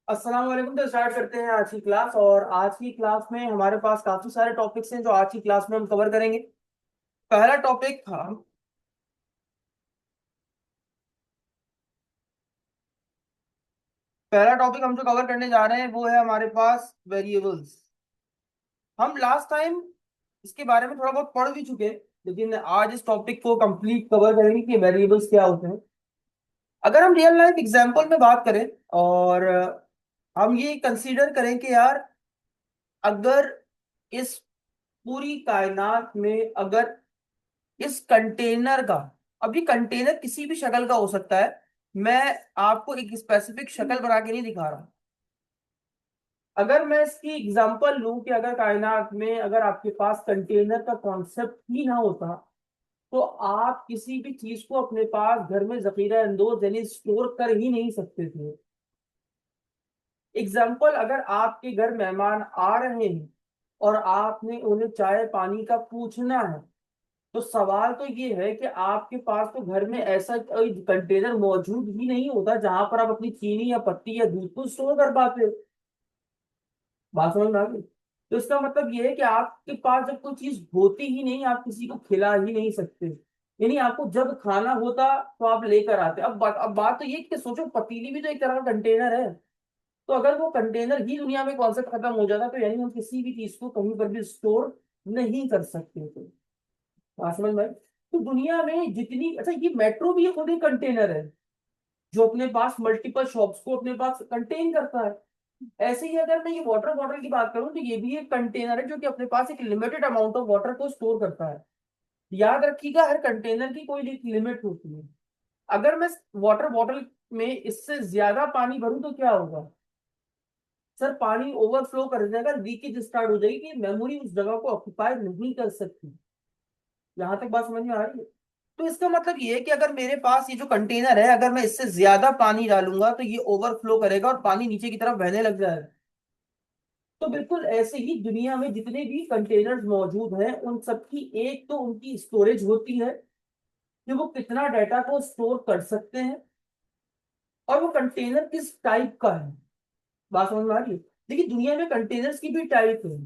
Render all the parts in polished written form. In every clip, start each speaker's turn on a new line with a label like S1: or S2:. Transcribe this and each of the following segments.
S1: अस्सलाम वालेकुम। तो स्टार्ट करते हैं आज की क्लास। और आज की क्लास में हमारे पास काफी सारे टॉपिक्स हैं जो आज की क्लास में हम कवर करेंगे। पहला टॉपिक हम पहला टॉपिक हम जो कवर करने जा रहे हैं वो है हमारे पास वेरिएबल्स। हम लास्ट टाइम इसके बारे में थोड़ा बहुत पढ़ भी चुके हैं, लेकिन आज इस टॉपिक को कंप्लीट कवर करेंगे कि वेरिएबल्स क्या होते हैं। अगर हम रियल लाइफ एग्जांपल में बात करें और हम ये कंसीडर करें कि यार, अगर इस पूरी कायनात में अगर इस कंटेनर का, अब ये कंटेनर किसी भी शक्ल का हो सकता है। मैं आपको एक स्पेसिफिक शक्ल बना के नहीं दिखा रहा। अगर मैं इसकी एग्जांपल लूं कि अगर कायनात में अगर आपके पास कंटेनर का कॉन्सेप्ट ही ना होता तो आप किसी भी चीज को अपने पास घर में जखीरा अंदोज यानी स्टोर कर ही नहीं सकते थे। एग्जाम्पल, अगर आपके घर मेहमान आ रहे हैं और आपने उन्हें चाय पानी का पूछना है, तो सवाल तो ये है कि आपके पास तो घर में ऐसा कोई कंटेनर मौजूद ही नहीं होता जहां पर आप अपनी चीनी या पत्ती या दूध को स्टोर कर पाते। बात समझ में आ गई? तो इसका मतलब ये है कि आपके पास जब कोई चीज होती ही नहीं, आप किसी को खिला ही नहीं सकते। यानी आपको जब खाना होता तो आप लेकर आते। अब बात तो ये है कि सोचो, पतीली भी तो एक तरह का कंटेनर है। तो अगर वो कंटेनर ही दुनिया में कॉन्सेप्ट खत्म हो जाता तो यानी हम किसी भी चीज को कहीं पर भी स्टोर नहीं कर सकते थे। आसमान भाई, तो दुनिया में जितनी, अच्छा, ये मेट्रो भी खुद एक कंटेनर है जो अपने पास मल्टीपल शॉप्स को अपने पास कंटेन करता है। ऐसे ही अगर मैं ये वाटर बॉटल की बात करूं तो ये भी एक कंटेनर है जो कि अपने पास एक लिमिटेड अमाउंट ऑफ वाटर को स्टोर करता है। याद रखिएगा, हर कंटेनर की कोई एक लिमिट होती है। अगर मैं वाटर बॉटल में इससे ज्यादा पानी भरूं तो क्या होगा? सर, पानी ओवरफ्लो कर जाएगा, लीकेज स्टार्ट हो जाएगी कि मेमोरी उस जगह को ऑक्यूपाई नहीं कर सकती। यहां तक बात समझ में आ रही है? तो इसका मतलब ये है कि अगर मेरे पास ये जो कंटेनर है, अगर मैं इससे ज्यादा पानी डालूंगा तो ये ओवरफ्लो करेगा और पानी नीचे की तरफ बहने लग जाएगा। तो बिल्कुल ऐसे ही दुनिया में जितने भी कंटेनर्स मौजूद हैं उन सबकी एक तो उनकी स्टोरेज होती है कि वो कितना डाटा को स्टोर कर सकते हैं, और वो कंटेनर किस टाइप का है। बात समझ में आ रही है? देखिए, दुनिया में कंटेनर्स की भी टाइप है।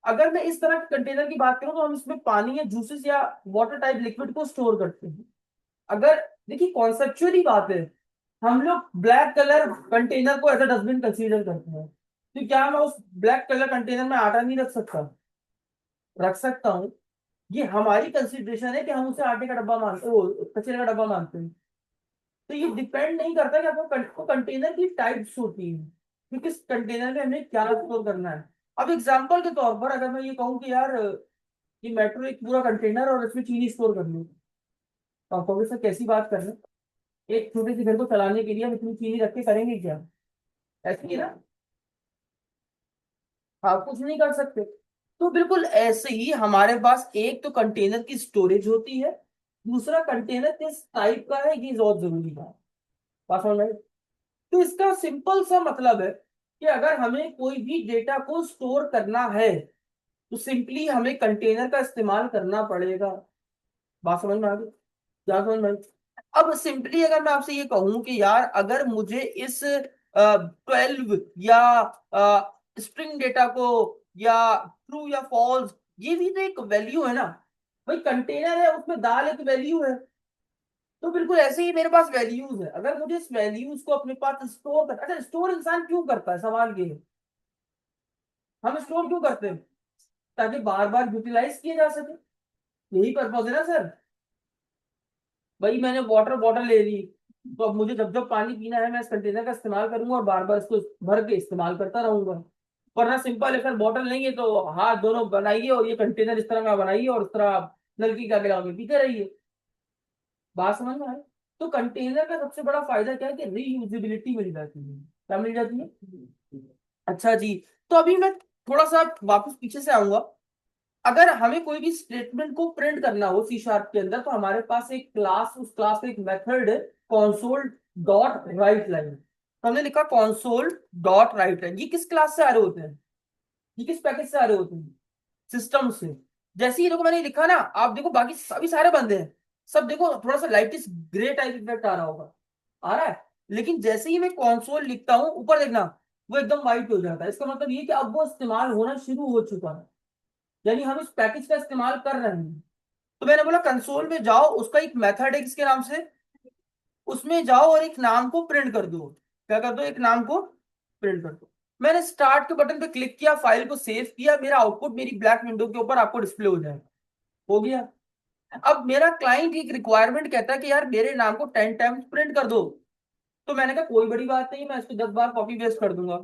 S1: अगर मैं इस तरह के कंटेनर की बात करूं तो हम इसमें पानी या जूसेस या वाटर टाइप लिक्विड को स्टोर करते हैं। अगर, देखिए, कॉन्सेप्चुअली बात है, हम लोग ब्लैक कलर कंटेनर को एज अ डस्टबिन कंसीडर करते हैं। तो क्या मैं उस ब्लैक कलर कंटेनर में आटा नहीं रख सकता? रख सकता हूँ। ये हमारी कंसिडरेशन है कि हम उसे आटे का डब्बा मानते, वो कचरे का डब्बा मानते हैं। तो ये डिपेंड नहीं करता कि आपको कंटेनर की टाइप्स होती है कि किस कंटेनर में हमें क्या स्टोर करना है। अब एग्जांपल के तौर पर अगर मैं ये कहूँ कि यार, ये मेट्रो एक पूरा कंटेनर और इसमें चीनी स्टोर कर लो, तो आप कहोगे सर कैसी बात कर रहे हैं? एक छोटे से घर को चलाने के लिए हम इतनी चीनी रख के करेंगे क्या? ऐसे ही ना, आप कुछ नहीं कर सकते। तो बिल्कुल ऐसे ही हमारे पास एक तो कंटेनर की स्टोरेज होती है, दूसरा कंटेनर किस टाइप का है ये बहुत जरूरी है। बात समझ में आई? तो इसका सिंपल सा मतलब है कि अगर हमें कोई भी डेटा को स्टोर करना है तो सिंपली हमें कंटेनर का इस्तेमाल करना पड़ेगा। बात समझ में आ गई? क्या समझ में आई? अब सिंपली अगर मैं आपसे ये कहूं कि यार, अगर मुझे इस 12 या स्ट्रिंग डेटा को, या ट्रू या फॉल्स, ये भी तो एक वैल्यू है ना। भाई, कंटेनर है, उसमें दाल एक वैल्यू है। तो बिल्कुल ऐसे ही मेरे पास वैल्यूज है। अगर मुझे इस वैल्यूज को अपने पास स्टोर कर, अच्छा, स्टोर इंसान क्यों करता है, सवाल ये है। हम स्टोर क्यों करते हैं? ताकि बार बार यूटिलाइज किए जा सके। यही पर्पज है ना सर। भाई, मैंने वाटर बॉटल ले ली, तो अब मुझे जब जब पानी पीना है मैं इस कंटेनर का इस्तेमाल करूंगा और बार बार इसको भर के इस्तेमाल करता रहूंगा। वरना सिंपल है सर, बॉटल नहीं है तो हाथ दोनों बनाइए और ये कंटेनर इस तरह का बनाइए और इस तरह आप नलकी का गिरा पीते रहिए। बात समझ में आए? तो कंटेनर का सबसे बड़ा फायदा क्या है कि रीयूजेबिलिटी मिल जाती है। क्या मिल जाती है? अच्छा जी। तो अभी मैं थोड़ा सा वापस पीछे से आऊंगा। अगर हमें कोई भी स्टेटमेंट को प्रिंट करना हो सी शार्प के अंदर तो हमारे पास एक क्लास, उस क्लास का एक मेथड है, कॉन्सोल डॉट राइट लाइन। तो हमने लिखा कॉन्सोल डॉट राइट लाइन। ये किस क्लास से आ रहे होते हैं? ये किस पैकेज से आ रहे होते हैं? सिस्टम से। जैसे ही देखो मैंने लिखा ना, आप देखो बाकी सभी सारे बंदे हैं, सब देखो थोड़ा सा लाइटिस ग्रे टाइप इफेक्ट आ रहा होगा। आ रहा है। लेकिन जैसे ही मैं कॉन्सोल लिखता हूं, ऊपर देखना, वो एकदम वाइट हो जाता है। इसका मतलब ये कि अब वो इस्तेमाल होना शुरू हो चुका है, यानी हम इस पैकेज का इस्तेमाल कर रहे हैं। तो मैंने बोला कंसोल में जाओ, उसका एक मेथड है इसके नाम से, उसमें जाओ और एक नाम को प्रिंट कर दो। क्या कर दो? एक नाम को प्रिंट कर दो। मैंने स्टार्ट के बटन पे क्लिक किया, फाइल को सेव किया, मेरा आउटपुट मेरी ब्लैक विंडो के ऊपर आपको डिस्प्ले हो जाएगा। हो गया। अब मेरा क्लाइंट एक रिक्वायरमेंट कहता है कि यार मेरे नाम को 10 टाइम्स प्रिंट कर दो। तो मैंने कहा कोई बड़ी बात नहीं, मैं इसको 10 बार कॉपी पेस्ट कर दूंगा।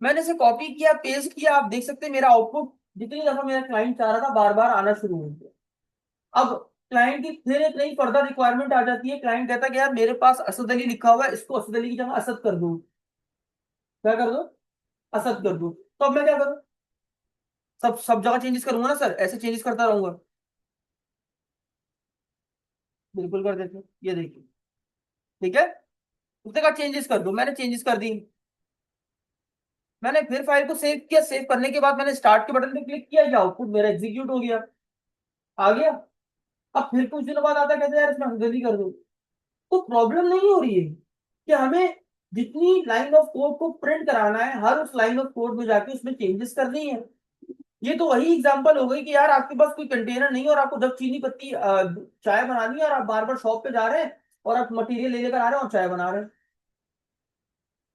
S1: मैंने इसे कॉपी किया, पेस्ट किया, आप देख सकते हैं मेरा आउटपुट जितनी दफा मेरा क्लाइंट चाह रहा था बार बार आना शुरू हो गया। अब क्लाइंट की फिर एक नई फर्दर रिक्वायरमेंट आ जाती है। क्लाइंट कहता है कि यार मेरे पास असद अली लिखा हुआ है, इसको असद अली की जगह असद कर दो। क्या कर दो? असद कर दो। तो अब मैं क्या करूं? सब सब जगह चेंजेस करूंगा ना सर, ऐसे चेंजेस करता रहूंगा? बिल्कुल कर देते हैं। ये देखिए, ठीक है, उसने कहा चेंजेस कर दो, मैंने चेंजेस कर दी। मैंने फिर फाइल को सेव किया, सेव करने के बाद मैंने स्टार्ट के बटन पे क्लिक किया, ये आउटपुट मेरा एग्जीक्यूट हो गया, आ गया। अब फिर कुछ दिनों बाद आता है, कहते हैं यार इसमें जल्दी कर दो। तो प्रॉब्लम नहीं हो रही है कि हमें जितनी लाइन ऑफ कोड को प्रिंट कराना है, हर उस लाइन ऑफ कोड में जाके उसमें चेंजेस करनी है। ये तो वही एग्जांपल हो गई कि यार आपके पास कोई कंटेनर नहीं है और आपको जब चीनी पत्ती चाय बनानी है और आप बार बार शॉप पे जा रहे हैं और आप मटेरियल ले लेकर आ रहे हैं और चाय बना रहे हैं।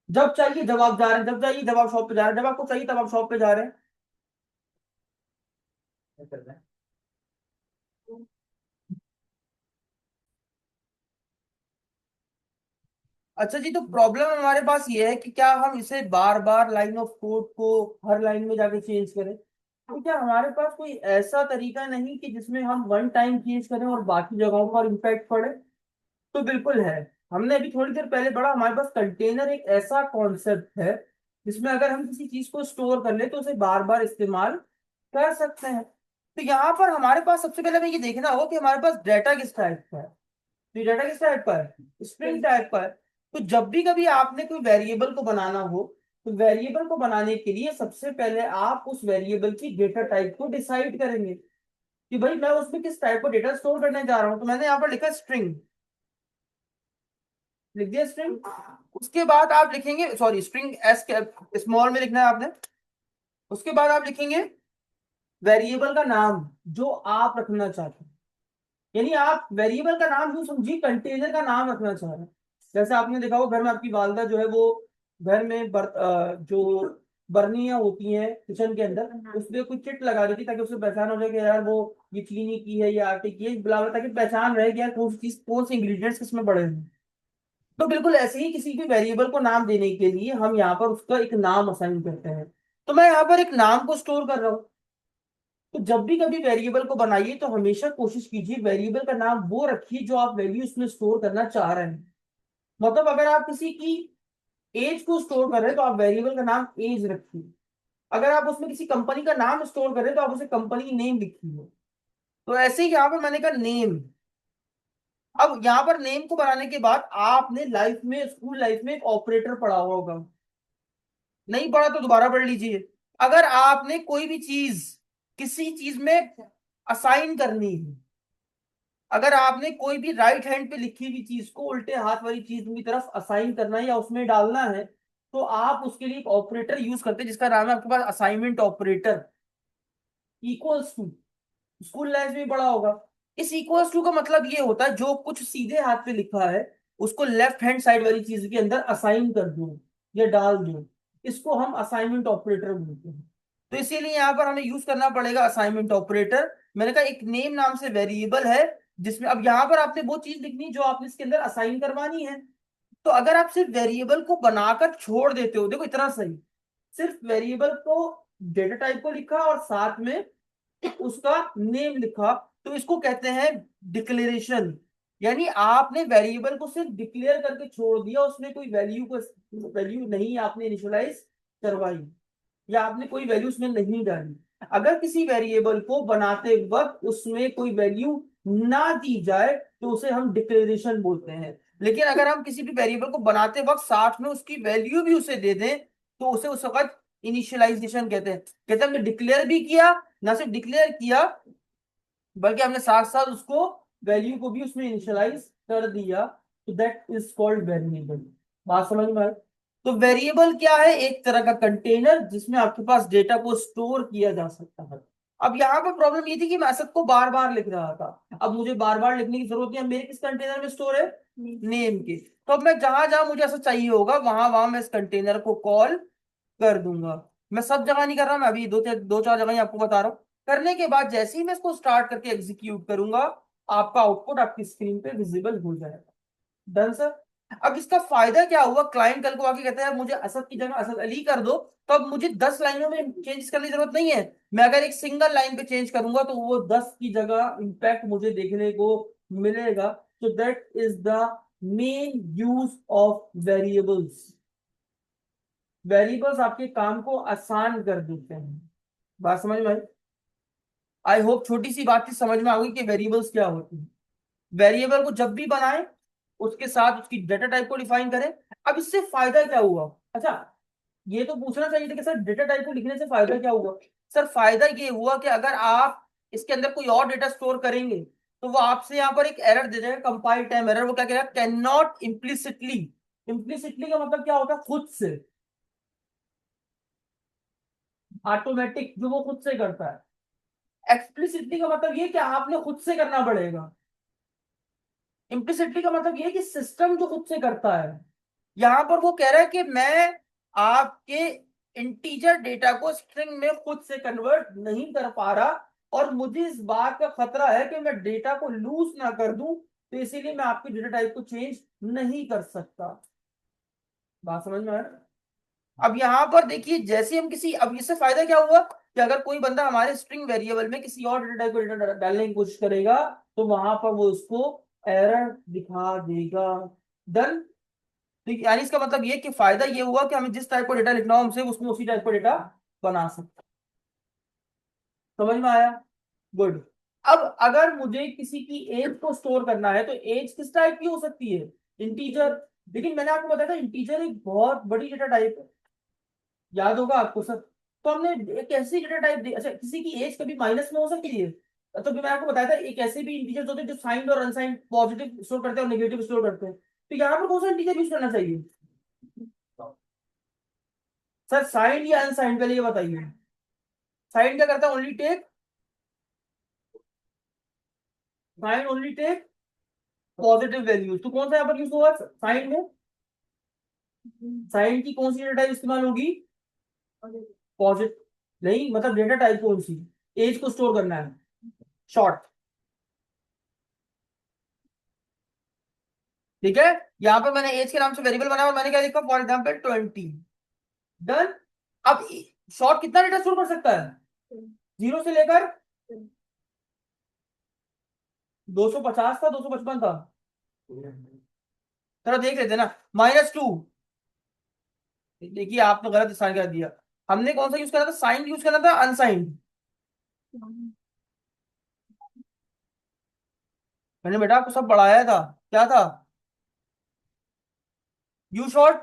S1: जब चाहिए जब आप जा रहे हैं, जब चाहिए जब आप शॉप पे जा रहे हैं, जब आपको चाहिए तब आप शॉप पे जा रहे हैं। अच्छा जी, तो प्रॉब्लम हमारे पास ये है कि क्या हम इसे बार बार लाइन ऑफ कोड को हर लाइन में जाके चेंज करें? तो क्या हमारे पास कोई ऐसा तरीका नहीं कि जिसमें हम वन टाइम चेंज करें और बाकी जगहों पर इम्पैक्ट पड़े? तो बिल्कुल है। हमने अभी थोड़ी देर पहले पढ़ा, हमारे पास कंटेनर एक ऐसा कॉन्सेप्ट है जिसमें अगर हम किसी चीज को स्टोर कर ले तो उसे बार बार इस्तेमाल कर सकते हैं। तो यहाँ पर हमारे पास सबसे पहले हमें ये देखना होगा कि हमारे पास डाटा किस टाइप का है। तो ये डाटा किस टाइप का है? स्ट्रिंग टाइप का है। तो जब भी कभी आपने कोई वेरिएबल को बनाना हो, तो वेरिएबल को बनाने के लिए सबसे पहले आप उस वेरिएबल की डेटा टाइप को डिसाइड करेंगे कि भाई मैं उसमें किस टाइप का डेटा स्टोर करने जा रहा हूँ। तो मैंने यहाँ पर लिखा स्ट्रिंग, लिख दिया स्ट्रिंग। उसके बाद आप लिखेंगे, सॉरी स्ट्रिंग एस स्मॉल में लिखना है आपने। उसके बाद आप लिखेंगे वेरिएबल का नाम जो आप रखना चाहते हैं। यानी आप वेरिएबल का नाम जो समझिए कंटेनर का नाम रखना चाह रहे हैं। जैसे आपने देखा हो घर में आपकी वालदा जो है वो घर में जो बर्नियां होती हैं किचन के अंदर, उसमें कुछ चिट लगा देती ताकि उससे पहचान हो जाए कि यार वो ये चीनी की है या आटे की है, बुला ताकि पहचान रहे कि यार कौन सी चीज कौन से इंग्रेडिएंट्स किसमें पड़े हैं। तो बिल्कुल ऐसे ही किसी भी वेरिएबल को नाम देने के लिए हम यहाँ पर उसका एक नाम असाइन करते हैं। तो मैं यहाँ पर एक नाम को स्टोर कर रहा हूँ। तो जब भी कभी वेरिएबल को बनाइए तो हमेशा कोशिश कीजिए वेरिएबल का नाम वो रखिए जो आप वैल्यू उसमें स्टोर करना चाह रहे हैं। मतलब अगर आप किसी की एज को स्टोर कर रहे हैं तो आप वेरिएबल का नाम एज रखिए। अगर आप उसमें किसी कंपनी का नाम स्टोर कर रहे हैं तो आप उसे कंपनी नेम लिखिए। तो ऐसे ही यहाँ पर मैंने कहा नेम। अब यहाँ पर नेम को बनाने के बाद आपने लाइफ में, स्कूल लाइफ में एक ऑपरेटर पढ़ा हुआ होगा, नहीं पढ़ा तो दोबारा पढ़ लीजिए। अगर आपने कोई भी चीज किसी चीज में असाइन करनी है, अगर आपने कोई भी राइट हैंड पे लिखी हुई चीज को उल्टे हाथ वाली चीज की तरफ असाइन करना है या उसमें डालना है, तो आप उसके लिए एक ऑपरेटर यूज करते हैं जिसका नाम है आपके पास assignment operator, equals to. School life में पढ़ा होगा। इस इक्वल्स टू का मतलब ये होता है जो कुछ सीधे हाथ पे लिखा है उसको लेफ्ट हैंड साइड वाली चीज के अंदर असाइन कर दो या डाल दो। इसको हम असाइनमेंट ऑपरेटर बोलते हैं। तो इसीलिए यहाँ पर हमें यूज करना पड़ेगा असाइनमेंट ऑपरेटर। मैंने कहा एक नेम नाम से वेरिएबल है जिसमें अब यहाँ पर आपने वो चीज लिखनी जो आपने इसके अंदर असाइन करवानी है। तो अगर आप सिर्फ वेरिएबल को बनाकर छोड़ देते हो, देखो इतना सही, सिर्फ वेरिएबल को डेटा टाइप को लिखा और साथ में उसका नेम लिखा, तो इसको कहते हैं डिक्लेरेशन। यानी आपने वेरिएबल को सिर्फ डिक्लेयर करके छोड़ दिया, उसमें कोई वैल्यू नहीं आपने इनिशियलाइज करवाई या आपने कोई वैल्यू उसमें नहीं डाली। अगर किसी वेरिएबल को बनाते वक्त उसमें कोई वैल्यू ना दी जाए तो उसे हम डिक्लेरेशन बोलते हैं। लेकिन अगर हम किसी भी वेरिएबल को बनाते वक्त साथ में उसकी वैल्यू भी उसे दे दें तो उसे उस वक्त इनिशियलाइजेशन कहते हैं। कहते हैं हमने डिक्लेयर भी किया, ना सिर्फ डिक्लेयर किया बल्कि हमने साथ साथ उसको वैल्यू को भी उसमें इनिशियलाइज कर दिया। तो दैट इज कॉल्ड वेरिएबल। बात समझ में आई? तो वेरिएबल क्या है? एक तरह का कंटेनर जिसमें आपके पास डेटा को स्टोर किया जा सकता है। अब यहाँ पर प्रॉब्लम ये थी कि मैं असद को बार बार लिख रहा था, अब मुझे बार बार लिखने की जरूरत नहीं है, मेरे किस कंटेनर में स्टोर है? नेम के। तो अब मैं जहां जहां मुझे ऐसा चाहिए होगा वहां वहां मैं इस कंटेनर को कॉल कर दूंगा। मैं सब जगह नहीं कर रहा, मैं अभी दो चार जगह ही आपको बता रहा हूँ। करने के बाद जैसे ही मैं इसको स्टार्ट करके एग्जीक्यूट करूंगा, आपका आउटपुट आपकी स्क्रीन पे विजिबल हो जाएगा। Done sir. अब इसका फायदा क्या हुआ? क्लाइंट कल को आके कहता है यार मुझे असद की जगह असद अली कर दो, तो अब मुझे 10 लाइनों में चेंज करने की जरूरत नहीं है। मैं अगर एक सिंगल लाइन पे चेंज करूंगा तो वो 10 की जगह इंपैक्ट मुझे देखने को मिलेगा। तो that is the main use of variables. Variables आपके काम को आसान कर देते हैं। बात समझ में आई? आई होप छोटी सी बात थी, समझ में आ गई कि वेरिएबल्स क्या होती है। वेरिएबल को जब भी बनाए उसके साथ उसकी डेटा टाइप को डिफाइन करें। अब इससे फायदा क्या हुआ? अच्छा, ये तो पूछना चाहिए था कि सर डेटा टाइप को लिखने से फायदा क्या हुआ। सर फायदा ये हुआ कि अगर आप इसके अंदर कोई और डेटा स्टोर करेंगे तो वो आपसे यहाँ पर एक एरर दे देगा, कंपाइल टाइम एरर। वो क्या कहेगा? Can not implicitly. इम्प्लिसिटली का मतलब क्या होता है? खुद से, ऑटोमेटिक, जो वो खुद से करता है। एक्सप्लिसिटली का मतलब ये कि आपने खुद से करना पड़ेगा। इम्प्लिसिटली का मतलब ये कि सिस्टम जो खुद से करता है। यहां पर वो कह रहा है कि मैं आपके इंटीजर डेटा को स्ट्रिंग में खुद से कन्वर्ट नहीं कर पा रहा, और मुझे इस बात का खतरा है कि मैं डेटा को लूज ना कर दूं, तो इसीलिए मैं आपके डेटा टाइप को चेंज नहीं कर सकता। बात समझ में आया? अब यहां पर देखिए, जैसे हम किसी, अब इससे फायदा क्या हुआ कि अगर कोई बंदा हमारे स्ट्रिंग वेरिएबल में किसी और डेटा टाइप को डेटा डालने की कोशिश करेगा तो वहां पर वो उसको एरर दिखा देगा। डन। तो यानी इसका मतलब ये कि फायदा ये हुआ कि हमें जिस टाइप का डेटा लिखना हो हमसे उसमें उसी टाइप का डेटा बना सकते। समझ में आया? गुड। अब अगर मुझे किसी की एज को स्टोर करना है तो एज किस टाइप की हो सकती है? इंटीजर। लेकिन मैंने आपको बताया था इंटीजर एक बहुत बड़ी डेटा टाइप है, याद होगा आपको सर। तो हमने एक ऐसी डेटा टाइप दी। अच्छा, किसी की एज कभी माइनस में हो सकती है? तो भी मैंने आपको बताया था एक ऐसे भी इंटीजर्स होते हैं जो साइंड और अनसाइंड, पॉजिटिव स्टोर करते हैं और नेगेटिव स्टोर करते हैं। तो यहाँ पर कौन सा इंटीजर यूज करना चाहिए? सर साइंड या अनसाइंड, पहले ये बताइए। साइंड क्या करता है? Only take, signed only take positive values. तो कौन सा यहाँ पर यूज होगा साइंड में? साइंड की कौन सी डेटा टाइप इस्तेमाल होगी? पॉजिटिव। नहीं, मतलब डेटा टाइप कौन सी? एज को स्टोर करना है, शॉर्ट। ठीक है। यहाँ पे मैंने एज के नाम से वेरिएबल बनाया और मैंने क्या लिखा? For example 20। डन। अब शॉर्ट कितना डेटा स्टोर कर सकता है? 0 से लेकर 250 था, 255 था। चलो देख लेते हैं ना। -2। देखिए आपने गलत स्थान कर दिया। हमने कौन सा यूज करना था? साइंड यूज करना था, अनसाइंड। मैंने बेटा आपको सब बढ़ाया था। क्या था? U short.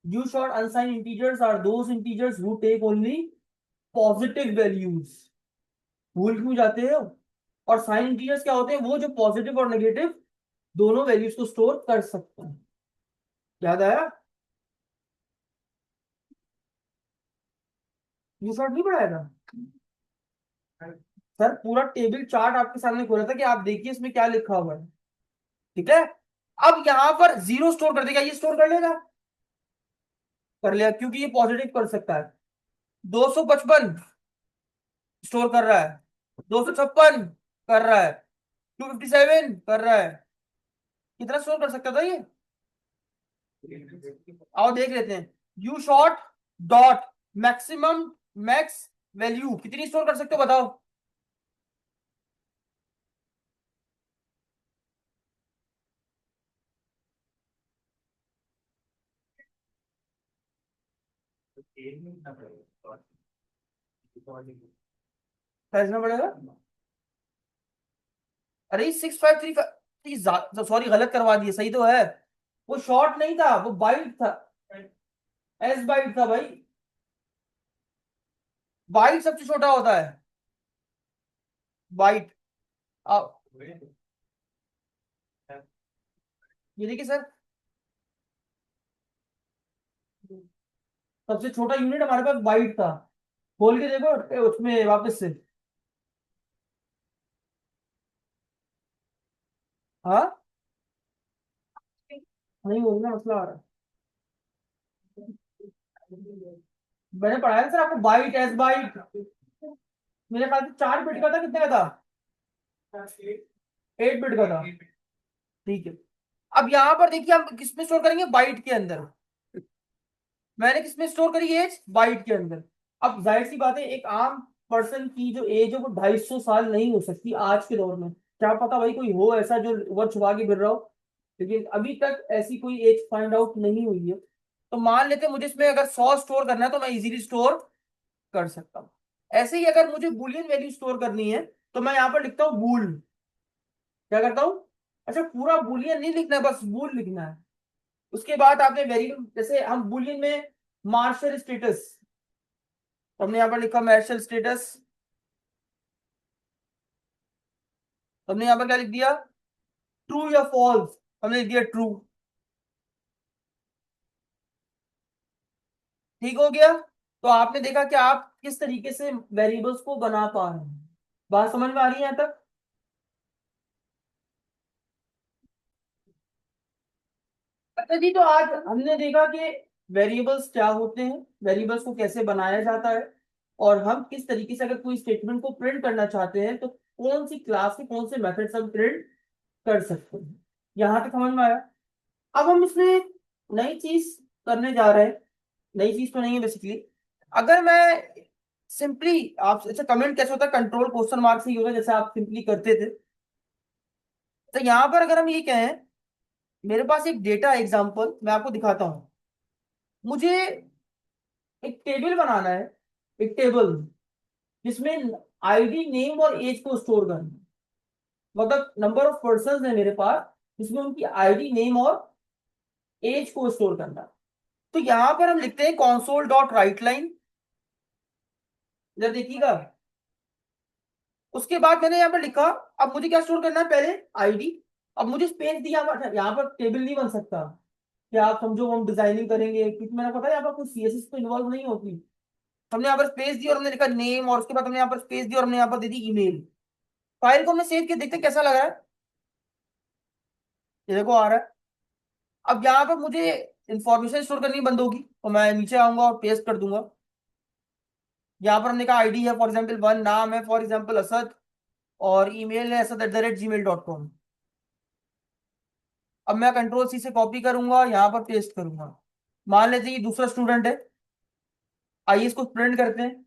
S1: U short unsigned integers are those integers who take only positive values. भूल क्यों जाते हो? और साइन इंटीजर्स क्या होते हैं? वो जो पॉजिटिव और नेगेटिव दोनों वैल्यूज को स्टोर कर सकते हैं। याद आया? यू शॉर्ट नहीं पढ़ाया था? सर पूरा टेबल चार्ट आपके सामने खोला था कि आप देखिए इसमें क्या लिखा हुआ है। ठीक है। अब यहां पर 0 स्टोर कर देगा, ये स्टोर कर लेगा, कर लिया क्योंकि ये पॉजिटिव कर सकता है। 255 स्टोर कर रहा है, 256 कर रहा है, 257 कर रहा है। कितना स्टोर कर सकता था ये? आओ देख लेते हैं। You short dot maximum max value कितनी स्टोर कर सकते हो बताओ? समझना पड़ेगा। अरे 6535, सॉरी गलत करवा दिए, सही तो है। वो शॉर्ट नहीं था, वो बाइट था। एस बाइट था भाई। बाइट सबसे छोटा होता है, बाइट। ये देखिए सर, सबसे छोटा यूनिट हमारे पास बाइट था। खोल के देखो उसमें वापस से। हाँ, नहीं होगा ना, मसला आ रहा है। मैंने पढ़ाया था सर आपको, बाइट एस बाइट। मेरे ख्याल से 4 बिट का था, कितने का था? 8 बिट का था। ठीक है। अब यहाँ पर देखिए हम किसमें स्टोर करेंगे, बाइट के अंदर। मैंने किसमें स्टोर करी एज, बाइट के अंदर। अब जाहिर सी बात है, एक आम पर्सन की जो एज है वो 250 साल नहीं हो सकती आज के दौर में। क्या पता भाई कोई हो ऐसा जो वर्ड छुपा के फिर रहा हो, लेकिन अभी तक ऐसी कोई एज फाइंड आउट नहीं हुई है। तो मान लेते हैं मुझे इसमें अगर 100 स्टोर करना है तो मैं इजीली स्टोर कर सकता हूँ। ऐसे ही अगर मुझे बुलियन वैल्यू स्टोर करनी है तो मैं यहाँ पर लिखता हूँ बूल। क्या करता हूँ? अच्छा, पूरा बुलियन नहीं लिखना है, बस बूल लिखना है। उसके बाद आपने वेरिएबल, जैसे हम बुलियन में मार्शल स्टेटस, हमने यहाँ पर लिखा मार्शल स्टेटस। हमने यहाँ पर क्या लिख दिया, ट्रू या फॉल्स, हमने लिख दिया ट्रू। ठीक हो गया। तो आपने देखा कि आप किस तरीके से वेरिएबल्स को बना पा रहे हैं। बात समझ में आ रही है यहाँ तक? अच्छा जी, तो आज हमने देखा कि वेरिएबल्स क्या होते हैं, वेरिएबल्स को कैसे बनाया जाता है, और हम किस तरीके से अगर कोई स्टेटमेंट को प्रिंट करना चाहते हैं तो कौन सी क्लास के कौन से मेथड से हम प्रिंट कर सकते हैं। यहाँ तक समझ में आया। अब हम इसमें नई चीज करने जा रहे हैं। नई चीज तो नहीं है बेसिकली। अगर मैं सिंपली आप, अच्छा कमेंट कैसे होता है, कंट्रोल क्वेश्चन मार्क से ही होगा जैसे आप सिंपली करते थे। तो यहाँ पर अगर हम ये कहें, मेरे पास एक डेटा एग्जांपल मैं आपको दिखाता हूँ। मुझे एक टेबल बनाना है, एक टेबल जिसमें आईडी, नेम और एज को स्टोर करना है। मतलब नंबर ऑफ पर्सन है मेरे पास, जिसमें उनकी आईडी, नेम और एज को स्टोर करना है। तो यहां पर हम लिखते हैं console डॉट राइट लाइन। इधर देखिएगा। उसके बाद मैंने यहाँ पर लिखा, अब मुझे क्या स्टोर करना है, पहले आईडी। अब मुझे स्पेस दिया हुआ था, यहाँ पर टेबल नहीं बन सकता। क्या आप समझो हम डिजाइनिंग करेंगे, क्योंकि मैंने पता है यहाँ पर कोई सीएसएस तो इन्वॉल्व नहीं होती। हमने यहाँ पर स्पेस दी और हमने लिखा नेम, और उसके बाद हमने यहाँ पर स्पेस दी और हमने यहाँ पर दे दी ईमेल। फाइल को हमने सेव किया, देखते हैं कैसा लग रहा है। ये देखो आ रहा है। अब यहाँ पर मुझे इंफॉर्मेशन स्टोर करनी बंद होगी तो मैं नीचे आऊंगा और पेस्ट कर दूंगा। यहाँ पर हमने कहा आईडी है फॉर एग्जाम्पल 1, नाम है फॉर एग्जाम्पल असद, और ईमेल है asad@gmail.com। अब मैं कंट्रोल सी से कॉपी करूंगा, यहाँ पर पेस्ट करूंगा। मान लेते हैं ये दूसरा स्टूडेंट है। आइए इसको प्रिंट करते हैं।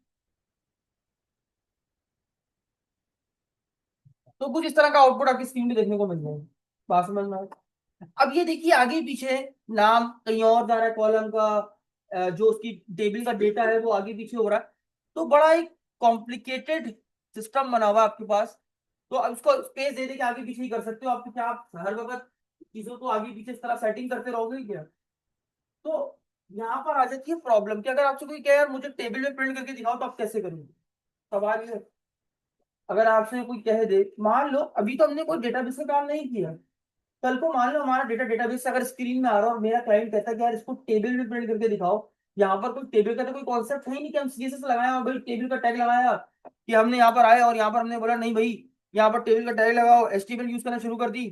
S1: तो कुछ इस तरह का आउटपुट आपकी स्क्रीन पे देखने को मिल जाएगा। बात समझ में आए? अब ये देखिए आगे पीछे नाम कहीं और जा रहा है, कॉलम का जो उसकी टेबल का डेटा है वो आगे पीछे हो रहा है। तो बड़ा एक कॉम्प्लिकेटेड सिस्टम बना हुआ है आपके पास। तो अब उसको स्पेस दे दे के आगे पीछे ही कर सकते हो आप, तो क्या आप हर वक्त चीजों को आगे पीछे इस तरह सेटिंग करते रहोगे क्या? तो यहाँ पर आ जाती है प्रॉब्लम कि अगर आपसे कोई कहे यार मुझे टेबल में प्रिंट करके दिखाओ, तो आप कैसे करोगे? सवाल ये है। अगर आपसे कोई कह दे, मान लो अभी तो हमने कोई डेटाबेस का काम नहीं किया, कल को मान लो हमारा डेटा डेटाबेस से अगर स्क्रीन में आ रहा है और मेरा क्लाइंट कहता है कि यार इसको टेबल में प्रिंट करके दिखाओ। यहाँ पर कोई टेबल का तो कोई कॉन्सेप्ट है ही नहीं कि हम सीएसएस लगाया और भाई टेबल का टैग लगाया कि हमने यहाँ पर आए और यहाँ पर हमने बोला नहीं भाई यहाँ पर टेबल का टैग लगाओ, एचटीएमएल यूज करना शुरू कर दी।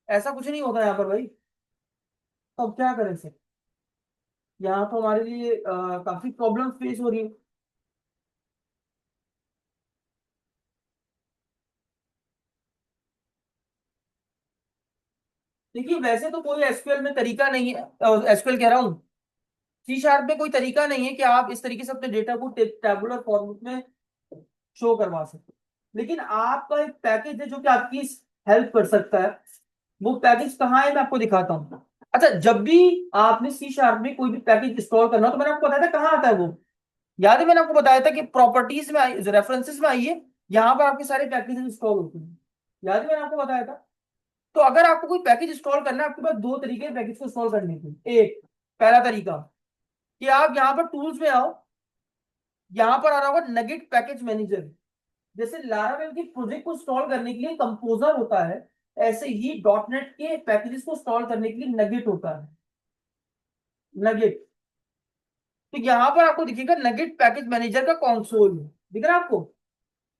S1: ऐसा कुछ नहीं होता यहाँ पर भाई। तो अब क्या करें सर? यहाँ तो हमारे लिए काफी प्रॉब्लम फेस हो रही है। देखिए वैसे तो कोई एसक्यूएल में तरीका नहीं है, एसक्यूएल कह रहा हूँ, सी शार्प में कोई तरीका नहीं है कि आप इस तरीके से अपने डेटा को टेबुलर फॉर्मेट में शो करवा सकते हो। लेकिन आपका एक पैकेज है जो कि आपकी हेल्प कर सकता है। वो पैकेज कहाँ है मैं आपको दिखाता हूँ। अच्छा, जब भी आपने सी शार्प में कोई भी पैकेज इंस्टॉल करना हो तो मैंने आपको बताया था कहाँ आता है वो। याद है मैंने आपको बताया था कि प्रॉपर्टीज में रेफरेंसेस में आइए, यहाँ पर आपके सारे पैकेजेस इंस्टॉल होते हैं। याद है मैंने आपको बताया था। तो अगर आपको कोई पैकेज इंस्टॉल करना है, आपके पास दो तरीके हैं पैकेज को इंस्टॉल करने के। एक, पहला तरीका कि आप यहाँ पर टूल्स में आओ, यहाँ पर आ रहा होगा नगेट पैकेज मैनेजर। जैसे लारावेल के प्रोजेक्ट को इंस्टॉल करने के लिए कंपोजर होता है, ऐसे ही डॉट नेट के पैकेजेस को इंस्टॉल करने के लिए नगेट होता है। नगेट। तो यहाँ पर आपको दिखेगा नगेट पैकेज मैनेजर का कंसोल, दिख रहा है आपको।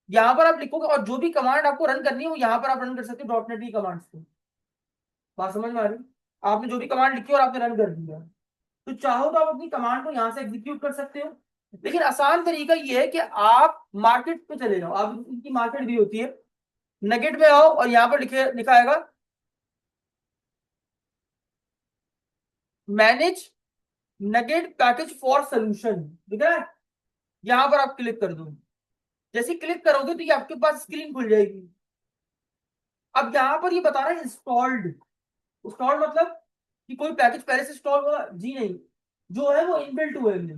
S1: यहाँ पर आप लिखोगे और जो भी कमांड आपको रन करनी है वो यहाँ पर आप रन कर सकते हो डॉट नेट की कमांड से। बात समझ में आ रही? आपने जो भी कमांड लिखी और आपने रन कर दिया, तो चाहो तो आप अपनी कमांड को यहाँ से एग्जीक्यूट कर सकते हो। लेकिन आसान तरीका ये है कि आप मार्केट पे चले जाओ, आप इनकी मार्केट भी होती है, नगेट में आओ और यहाँ पर लिखा आएगा manage nugget package for solution, दिख रहा है। यहाँ पर आप क्लिक कर दो। जैसे क्लिक करोगे तो ये आपके पास स्क्रीन खुल जाएगी। अब यहाँ पर ये बता रहा है इंस्टॉल्ड। इंस्टॉल्ड मतलब कि कोई पैकेज पहले से इंस्टॉल हुआ जी नहीं, जो है वो इनबिल्ट हुए हमने,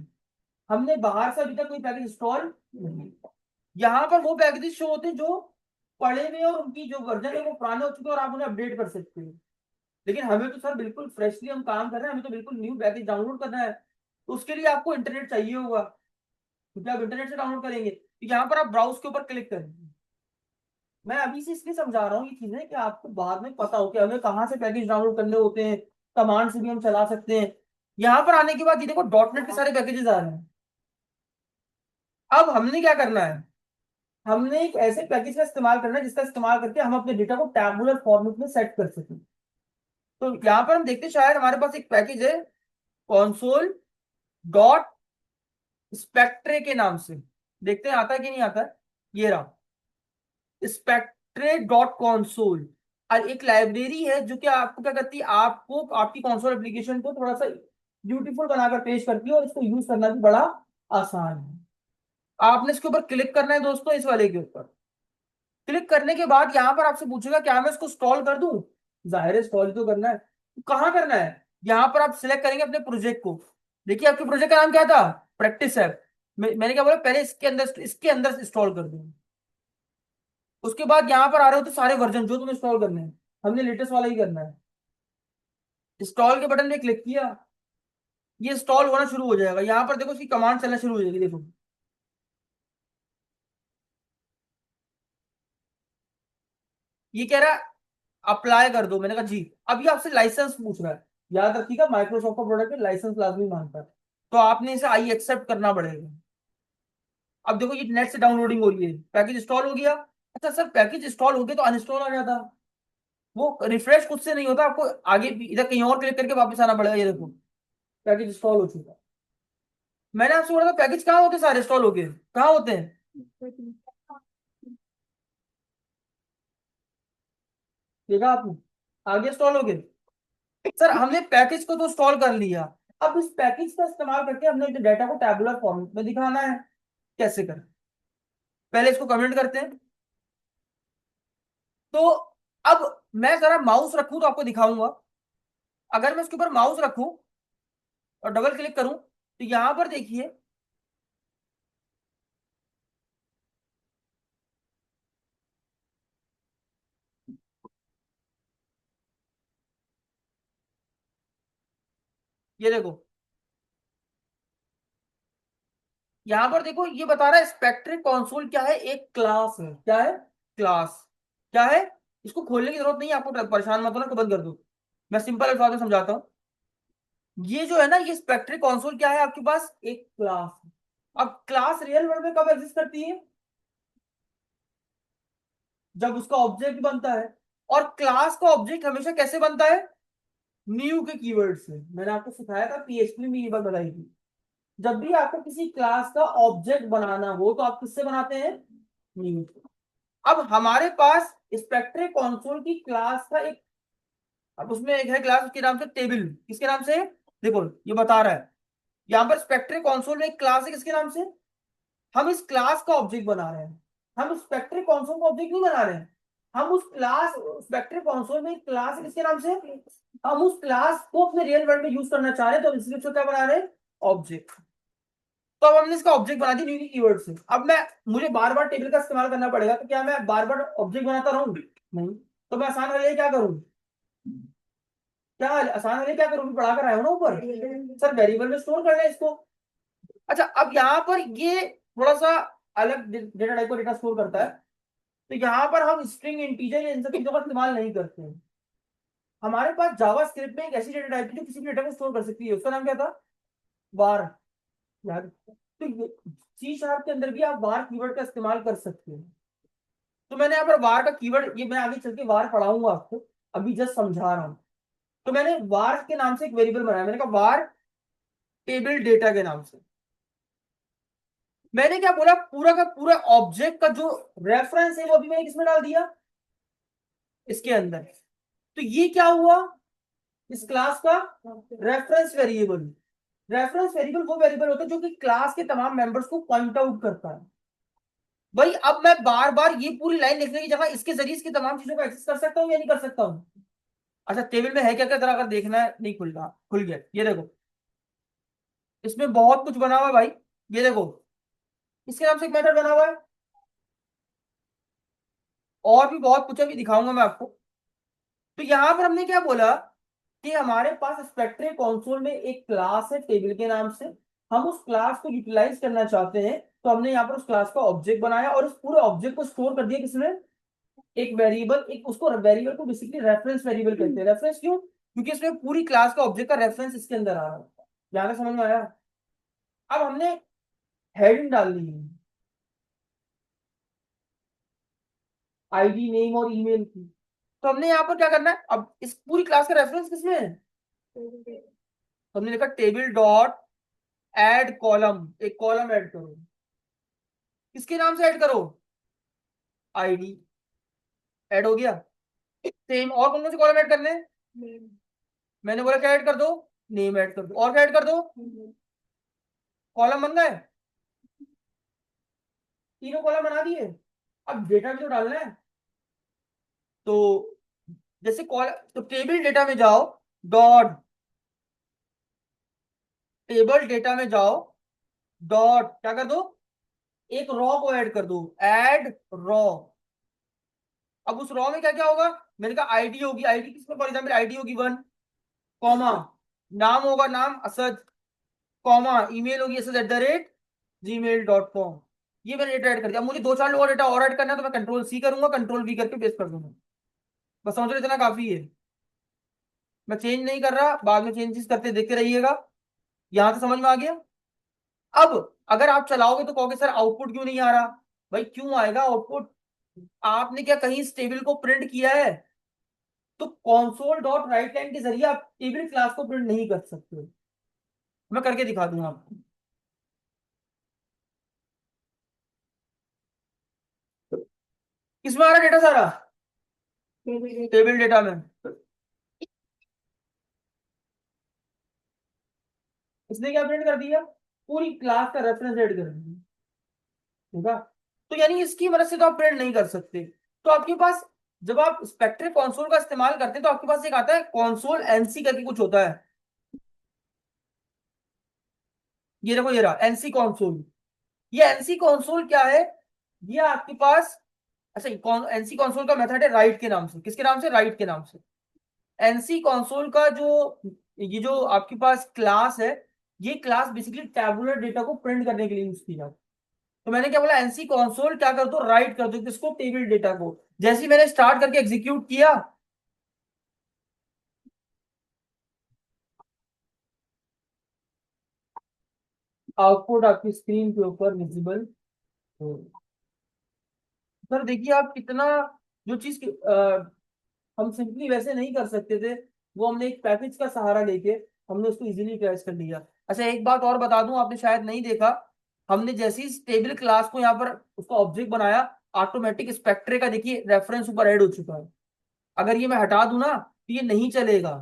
S1: हमने बाहर से अभी तक कोई पैकेज इंस्टॉल नहीं। यहाँ पर वो पैकेजेस शो होते हैं जो पड़े हुए हैं और उनकी जो वर्जन है वो पुराने हो चुके हैं और आप उन्हें अपडेट कर सकते हैं। लेकिन हमें तो सर बिल्कुल फ्रेशली हम काम कर रहे हैं, हमें तो बिल्कुल न्यू पैकेज डाउनलोड करना है, तो उसके लिए आपको इंटरनेट चाहिए होगा, क्योंकि आप इंटरनेट से डाउनलोड करेंगे। तो यहाँ पर आप ब्राउज के ऊपर क्लिक करेंगे। मैं अभी से इसलिए समझा रहा हूँ ये चीजें कि आपको बाद में पता हो कि हमें कहाँ से पैकेज डाउनलोड करने होते हैं, कमांड से भी हम चला सकते हैं। यहाँ पर आने के बाद ये देखो डॉट नेट के सारे पैकेजेस आ रहे हैं। अब हमने क्या करना है, हमने एक ऐसे पैकेज का इस्तेमाल करना है जिसका इस्तेमाल करके हम अपने डेटा को टैबुलर फॉर्मेट में सेट कर सकें। तो यहाँ पर हम देखते हैं, शायद हमारे पास एक पैकेज है कॉन्सोल डॉट स्पेक्ट्रे के नाम से, देखते हैं आता है कि नहीं आता है। ये रहा स्पेक्ट्रे डॉट कॉन्सोल, और एक लाइब्रेरी है जो कि आपको क्या करती है, आपको आपकी कॉन्सोल एप्लीकेशन को थोड़ा सा ब्यूटीफुल बनाकर पेश करती है और इसको यूज करना भी बड़ा आसान है। आपने इसके ऊपर क्लिक करना है दोस्तों, इस वाले के ऊपर क्लिक करने के बाद यहाँ पर आपसे पूछेगा क्या मैं इसको इंस्टॉल कर दूं। जाहिर है इंस्टॉल तो करना है। कहाँ करना है, यहाँ पर आप सिलेक्ट करेंगे अपने प्रोजेक्ट को। देखिए आपके प्रोजेक्ट का नाम क्या था, प्रैक्टिस ऐप। मैंने क्या बोला, पहले इसके अंदर इंस्टॉल कर दूं। उसके बाद यहाँ पर आ रहे हो तो सारे वर्जन जो तुम्हें इंस्टॉल करने हैं, हमने लेटेस्ट वाला ही करना है। इंस्टॉल के बटन पे क्लिक किया, ये इंस्टॉल होना शुरू हो जाएगा। यहाँ पर देखो इसकी कमांड चलना शुरू हो जाएगी, देखो ये कह रहा है अप्लाई कर दो, मैंने कहा जी। अब ये आपसे लाइसेंस पूछ रहा है, याद रखिएगा माइक्रोसॉफ्ट का प्रोडक्ट है, लाइसेंस लाजमी मांगता है, तो आपने इसे आई एक्सेप्ट करना पड़ेगा। अब देखो ये नेट से डाउनलोडिंग हो रही है, पैकेज इंस्टॉल हो गया। अच्छा सर पैकेज इंस्टॉल हो गया तो अनइंस्टॉल आ जाता, वो रिफ्रेश खुद से नहीं होता, आपको आगे इधर कहीं और क्लिक करके वापस आना पड़ेगा। ये देखो पैकेज इंस्टॉल हो चुका। मैंने आपसे बोला था पैकेज कहाँ होते हैं, सारे इंस्टॉल हो गए, कहाँ होते हैं, देखा आपने, आगे इंस्टॉल हो गए। सर हमने पैकेज को तो इंस्टॉल कर लिया, अब इस पैकेज का इस्तेमाल करके हमने डाटा को टैबुलर फॉर्मेट में दिखाना है। कैसे करें, पहले इसको कमेंट करते हैं। तो अब मैं जरा माउस रखूं तो आपको दिखाऊंगा। अगर मैं इसके ऊपर माउस रखूं और डबल क्लिक करूं तो यहां पर देखिए, ये देखो यहां पर देखो ये बता रहा है स्पेक्ट्रिक कंसोल क्या है, एक क्लास है। क्या है, क्लास। क्या है, इसको खोलने की जरूरत नहीं है, आपको परेशान मत होना, तो बंद कर दो। मैं सिंपल अल्फाज में समझाता हूँ। ये जो है ना, ये स्पेक्ट्रिक कंसोल क्या है, आपके पास एक क्लास है। अब क्लास रियल वर्ल्ड में कब एग्जिस्ट करती है, जब उसका ऑब्जेक्ट बनता है। और क्लास का ऑब्जेक्ट हमेशा कैसे बनता है, न्यू के कीवर्ड से। मैंने आपको सिखाया था पीएचपी में, ये बात बताई थी। जब भी आपको किसी क्लास का ऑब्जेक्ट बनाना हो तो आप किससे बनाते हैं, न्यू। अब हमारे पास स्पेक्ट्रे कंसोल की क्लास का एक, अब उसमें एक है क्लास, उसके नाम से टेबल, किसके नाम से, देखो ये बता रहा है यहाँ पर स्पेक्ट्रे कंसोल में एक क्लास है, किसके नाम से, हम इस क्लास का ऑब्जेक्ट बना रहे हैं। हम स्पेक्ट्रे कंसोल का ऑब्जेक्ट नहीं बना रहे हैं, हम उस क्लास स्पेक्ट्रे कंसोल में एक क्लास है, किसके नाम से, हम उस क्लास को अपने रियल वर्ल्ड में यूज करना चाह रहे हैं, तो इसलिए उसको क्या बना रहे हैं, ऑब्जेक्ट। तो अब हमने इसका ऑब्जेक्ट बना दी न्यू कीवर्ड से। अब मैं, मुझे बार बार टेबल का इस्तेमाल करना पड़ेगा, तो क्या मैं बार बार ऑब्जेक्ट बनाता रहूंगी, नहीं। तो मैं आसान वाले क्या करूँ, क्या आसान वाले क्या करूँ, पढ़ा कर आया हूँ ना ऊपर, सर वेरिएबल में स्टोर करना है इसको। अच्छा अब यहाँ पर ये थोड़ा सा अलग डेटा टाइप को डेटा स्टोर करता है। तो यहाँ पर हम स्ट्रिंग इंटीजर या इन सब चीजों का इस्तेमाल नहीं करते हैं। हमारे पास जावा स्क्रिप्ट में एक ऐसी डेटा टाइप है जो किसी भी डेटा को स्टोर कर सकती है, उसका नाम क्या था, वार। यार तो सी शार्प के अंदर भी आप वार कीवर्ड का इस्तेमाल कर सकते हैं। तो मैंने यहाँ पर वार का कीवर्ड, ये मैं आगे चल के वार पढ़ाऊंगा आपको, अभी जस्ट समझा रहा हूँ। तो मैंने वार के नाम से एक वेरिएबल बनाया, मैंने कहा वार टेबल डेटा के नाम से। मैंने क्या बोला, पूरा का पूरा ऑब्जेक्ट का जो रेफरेंस है वो अभी मैंने किसमें डाल दिया, इसके अंदर। तो ये क्या हुआ, इस क्लास का रेफरेंस वेरिएबल। रेफरेंस वेरिएबल वो वेरिएबल होता है जो कि क्लास के तमाम मेंबर्स को पॉइंट आउट करता है। भाई अब मैं बार बार ये पूरी लाइन लिखने की जगह इसके जरिए इसकी तमाम चीजों को एक्सेस कर सकता हूँ या नहीं कर सकता हूँ। अच्छा टेबल में है क्या क्या, जरा अगर देखना है, नहीं खुल रहा, खुल गया, ये देखो इसमें बहुत कुछ बना हुआ है भाई। ये देखो इसके नाम से एक मेथड बना हुआ है, और भी बहुत कुछ अभी दिखाऊंगा मैं आपको। तो यहां पर हमने क्या बोला कि हमारे पास स्पेक्ट्रे कंसोल में एक क्लास है टेबल के नाम से, हम उस क्लास को यूटिलाइज करना चाहते हैं। तो हमने यहाँ पर उस क्लास का ऑब्जेक्ट बनाया और उस पूरे ऑब्जेक्ट को स्टोर कर दिया किसमें, एक वेरिएबल, एक उसको वेरिएबल को बेसिकली रेफरेंस वेरिएबल कहते हैं। रेफरेंस क्यों, क्योंकि इसमें पूरी क्लास का ऑब्जेक्ट का रेफरेंस इसके अंदर आ रहा है। यहाँ तक समझ में आया। अब हमने हेडिंग डालनी है, आईडी नेम और ईमेल की। तो हमने यहाँ पर क्या करना है, अब इस पूरी क्लास का रेफरेंस किसमें है, तो हमने लिखा टेबल डॉट ऐड कॉलम, एक कॉलम ऐड करो। किसके नाम से ऐड करो, आईडी, ऐड हो गया। सेम और कौन कौन से कॉलम ऐड करने हैं, मैंने बोला क्या ऐड कर दो, नेम ऐड कर दो, और क्या ऐड कर दो, कॉलम बन गए, तीनों कॉलम बना दिए। अब डेटा भी तो डालना है। तो जैसे कॉल, तो टेबल डेटा में जाओ, डॉट टेबल डेटा में जाओ, डॉट क्या कर दो, एक रॉ को ऐड कर दो, ऐड रॉ। अब उस रॉ में क्या क्या होगा, मैंने कहा आईडी होगी, आईडी किसमें, फॉर एग्जाम्पल आईडी होगी 1, कॉमा, नाम होगा नाम असद, कॉमा, ईमेल होगी asad@gmail.com। ये मैंने डेटा ऐड कर दिया। मुझे दो चार लोगों का डेटा और ऐड करना है तो मैं कंट्रोल सी करूंगा, कंट्रोल वी करके पेस्ट कर दूंगा। बस समझ लो इतना काफी है। मैं चेंज नहीं कर रहा, बाद में चेंजेस करते देखते रहिएगा। यहां से समझ में आ गया। अब अगर आप चलाओगे तो कहोगे सर आउटपुट क्यों नहीं आ रहा। भाई क्यों आएगा आउटपुट, आपने क्या कहीं इस टेबल को प्रिंट किया है, तो कॉन्सोल डॉट राइट लाइन के जरिए आप टेबल क्लास को प्रिंट नहीं कर सकते। मैं करके दिखा दूंगा आपको। किसमें आ रहा डेटा सारा, टेबल डेटा में। इसने क्या प्रिंट कर दिया, पूरी क्लास का रेफरेंस ऐड कर दिया। ठीक है, तो यानी इसकी मदद से तो आप प्रिंट नहीं कर सकते। तो आपके पास, जब आप स्पेक्ट्रे कंसोल का इस्तेमाल करते हैं तो आपके पास एक आता है कंसोल एनसी करके कुछ होता है। ये देखो ये रहा एनसी कंसोल। ये एनसी कंसोल क्या है, ये आपके पास, अच्छा एनसी कंसोल का मेथड है राइट के नाम से। किसके नाम से, राइट के नाम से। एनसी कंसोल का जो, ये जो आपके पास क्लास है, ये क्लास बेसिकली टैबुलर डेटा को प्रिंट करने के लिए यूज की जाती है। तो मैंने क्या बोला, एनसी कंसोल क्या कर दो, राइट कर दो किसको, टेबल डेटा को। जैसे ही मैंने स्टार्ट करके एग्जीक्यूट किया, आउटपुट आपकी स्क्रीन के ऊपर विजिबल हो। सर देखिए आप कितना, जो चीज हम सिंपली वैसे नहीं कर सकते थे, वो हमने एक पैकेज का सहारा लेके हमने उसको इजीली क्रैश कर लिया। अच्छा एक बात और बता दूं, आपने शायद नहीं देखा, हमने जैसे ही टेबल क्लास को यहाँ पर उसका ऑब्जेक्ट बनाया, ऑटोमेटिक स्पेक्ट्रे का देखिए रेफरेंस ऊपर ऐड हो चुका है। अगर ये मैं हटा दूं ना तो ये नहीं चलेगा।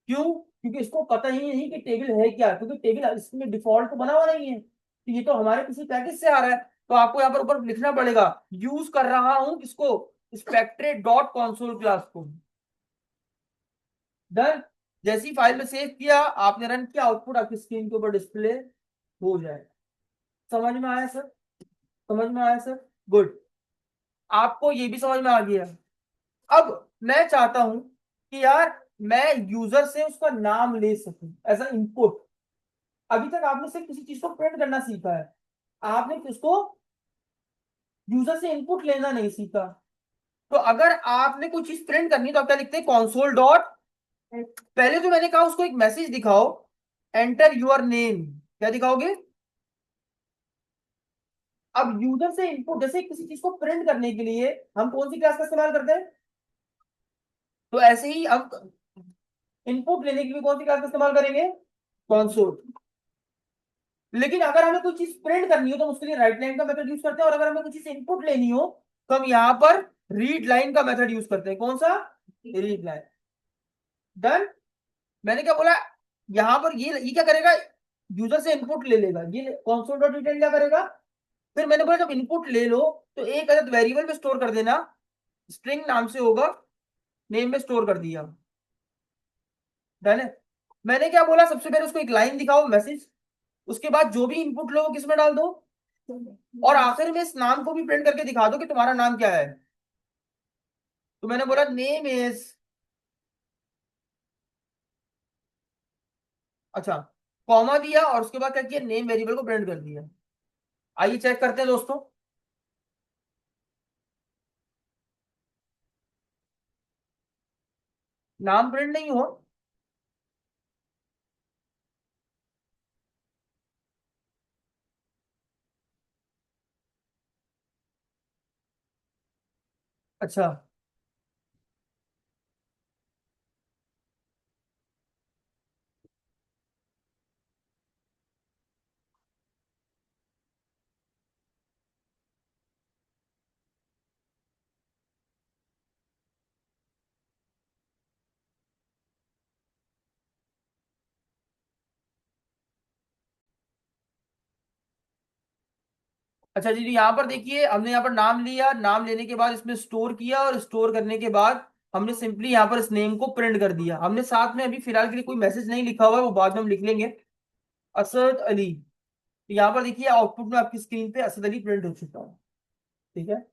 S1: क्यों, क्योंकि इसको पता ही नहीं कि टेबल है क्या, क्योंकि टेबल इसमें डिफॉल्ट तो बना हुआ नहीं है, तो ये तो हमारे किसी पैकेज से आ रहा है। तो आपको यहाँ पर ऊपर लिखना पड़ेगा, यूज कर रहा हूं किसको, स्पेक्ट्रे डॉट कॉन्सोल क्लास को। डन। जैसी फाइल में सेव किया, आपने रन किया, आउटपुट आपकी स्क्रीन के ऊपर डिस्प्ले हो जाए। समझ में आया सर, समझ में आया सर, गुड। आपको ये भी समझ में आ गया। अब मैं चाहता हूं कि यार मैं यूजर से उसका नाम ले सकूं एज अ इनपुट। अभी तक आपने सिर्फ किसी चीज को प्रिंट करना सीखा है, आपने उसको यूजर से इनपुट लेना नहीं सीखा। तो अगर आपने कोई चीज प्रिंट करनी है तो आप क्या लिखते हैं, कॉन्सोल डॉट, पहले तो मैंने कहा उसको एक मैसेज दिखाओ, एंटर यूर नेम, क्या दिखाओगे, अब यूजर से इनपुट, जैसे किसी चीज को प्रिंट करने के लिए हम कौन सी क्लास का इस्तेमाल करते हैं, तो ऐसे ही अब इनपुट लेने के लिए कौन सी क्लास का इस्तेमाल करेंगे, कंसोल। लेकिन अगर हमें कोई चीज प्रिंट करनी हो तो उसके लिए राइट लाइन का मेथड यूज करते हैं, और अगर हमें कोई चीज इनपुट लेनी हो तो हम यहाँ पर रीड लाइन का मेथड यूज करते हैं। कौन सा, रीड लाइन। डन। मैंने क्या बोला, यहां पर ये क्या करेगा, यूजर से इनपुट ले लेगा, ये कंसोल डॉट डिटेल क्या करेगा। फिर मैंने बोला जब इनपुट ले लो तो एक अदद वेरिएबल में स्टोर कर देना, स्ट्रिंग नाम से होगा, नेम में स्टोर कर दिया। डन है। मैंने क्या बोला, सबसे पहले उसको एक लाइन दिखाओ मैसेज, उसके बाद जो भी इनपुट लो वो किसमें डाल दो, और आखिर में इस नाम को भी प्रिंट करके दिखा दो कि तुम्हारा नाम क्या है। तो मैंने बोला नेम इज, अच्छा, कॉमा दिया और उसके बाद क्या किया, नेम वेरिएबल को प्रिंट कर दिया। आइए चेक करते हैं दोस्तों। नाम प्रिंट नहीं हुआ। अच्छा, अच्छा जी, यहाँ पर देखिए हमने यहाँ पर नाम लिया, नाम लेने के बाद इसमें स्टोर किया, और स्टोर करने के बाद हमने सिंपली यहाँ पर इस नेम को प्रिंट कर दिया। हमने साथ में अभी फिलहाल के लिए कोई मैसेज नहीं लिखा हुआ है, वो बाद में हम लिख लेंगे। असद अली। तो यहाँ पर देखिए आउटपुट में आपकी स्क्रीन पे असद अली प्रिंट हो चुका है। ठीक है।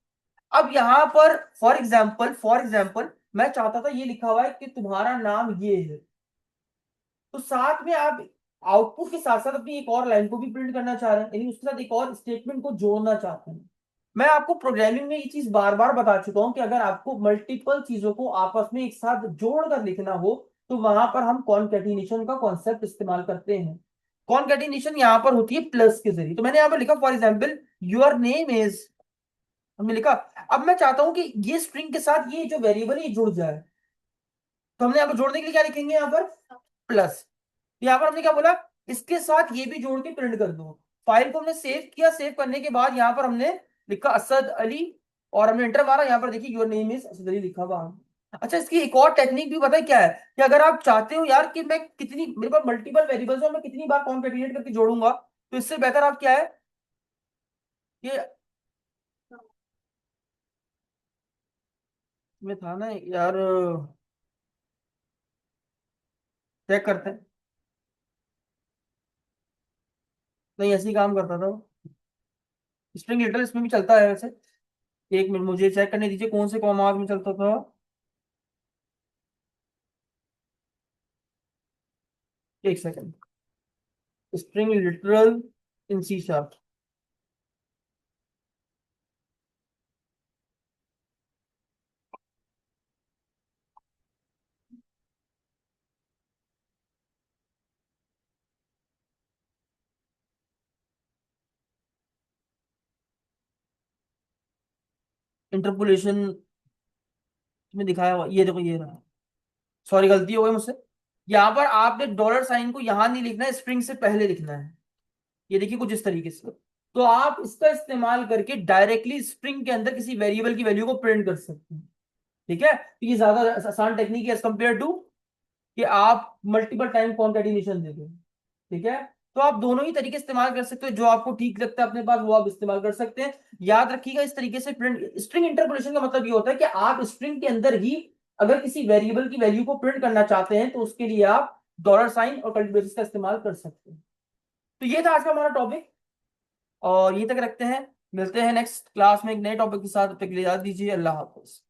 S1: अब यहाँ पर फॉर एग्जाम्पल मैं चाहता था, ये लिखा हुआ है कि तुम्हारा नाम ये है, तो साथ में आप आउटपुट के साथ साथ अपनी एक और लाइन को भी प्रिंट करना चाह रहे हैं, यानी उसके साथ एक और स्टेटमेंट को जोड़ना चाहते हैं। मैं आपको प्रोग्रामिंग में ये चीज बार बार बता चुका हूं कि अगर आपको मल्टीपल चीजों को आपस में एक साथ जोड़कर लिखना हो तो वहां पर हम कॉन्केटिनेशन का कॉन्सेप्ट इस्तेमाल करते हैं। कॉन्केटिनेशन यहाँ पर होती है प्लस के जरिए। तो मैंने यहाँ पर लिखा for example your name is, हमने लिखा। अब मैं चाहता हूं कि ये स्ट्रिंग के साथ ये जो वेरिएबल है ये जुड़ जाए, तो हमने यहाँ पर जोड़ने के लिए क्या लिखेंगे, यहाँ पर प्लस। यहाँ पर हमने क्या बोला, इसके साथ ये भी जोड़ के प्रिंट कर दो। फाइल को हमने सेव किया, सेव करने के बाद यहाँ पर हमने लिखा असद अली, और हमने एंटर मारा, यहाँ पर देखिए your name is Asad Ali लिखा हुआ। अच्छा, इसकी एक और टेक्निक भी पता है क्या है, कि अगर आप चाहते हो यार कि मैं कितनी, मेरे पास मल्टीपल वेरिएबल्स है, मैं कितनी बार कॉन्केटिनेट करके जोड़ूंगा, तो इससे बेहतर आप क्या है कि, में था ना यार, चेक करते हैं। नहीं, ऐसे ही काम करता था। स्ट्रिंग लिटल इसमें भी चलता है वैसे। एक मिनट मुझे चेक करने दीजिए कौन से कॉमास में चलता था। एक सेकंड। स्ट्रिंग लिटरल इन सी शार्प। इंटरपोलेशन में दिखाया हुआ, ये देखो ये रहा। सॉरी, गलती हो गई मुझसे। यहाँ पर आपने डॉलर साइन को यहाँ नहीं लिखना है, स्ट्रिंग से पहले लिखना है। ये देखिए कुछ इस तरीके से। तो आप इसका इस्तेमाल करके डायरेक्टली स्ट्रिंग के अंदर किसी वेरिएबल की वैल्यू को प्रिंट कर सकते हैं। ठीक है, तो ये ज्यादा आसान टेक्निक है एज कम्पेयर टू कि आप मल्टीपल टाइम कॉन्केटिनेशन दे दो। ठीक है। तो आप दोनों ही तरीके इस्तेमाल कर सकते हो, जो आपको ठीक लगता है अपने पास वो आप इस्तेमाल कर सकते हैं। याद रखिएगा इस तरीके से प्रिंट, स्ट्रिंग इंटरपोलेशन का मतलब ये होता है कि आप स्ट्रिंग के अंदर ही अगर किसी वेरिएबल की वैल्यू को प्रिंट करना चाहते हैं तो उसके लिए आप डॉलर साइन और कल्ट ब्रेसेस का इस्तेमाल कर सकते हैं। तो ये था आज का हमारा टॉपिक, और ये तक रखते हैं। मिलते हैं नेक्स्ट क्लास में एक नए टॉपिक के साथ। तब तक के लिए याद दीजिए, अल्लाह हाफिज।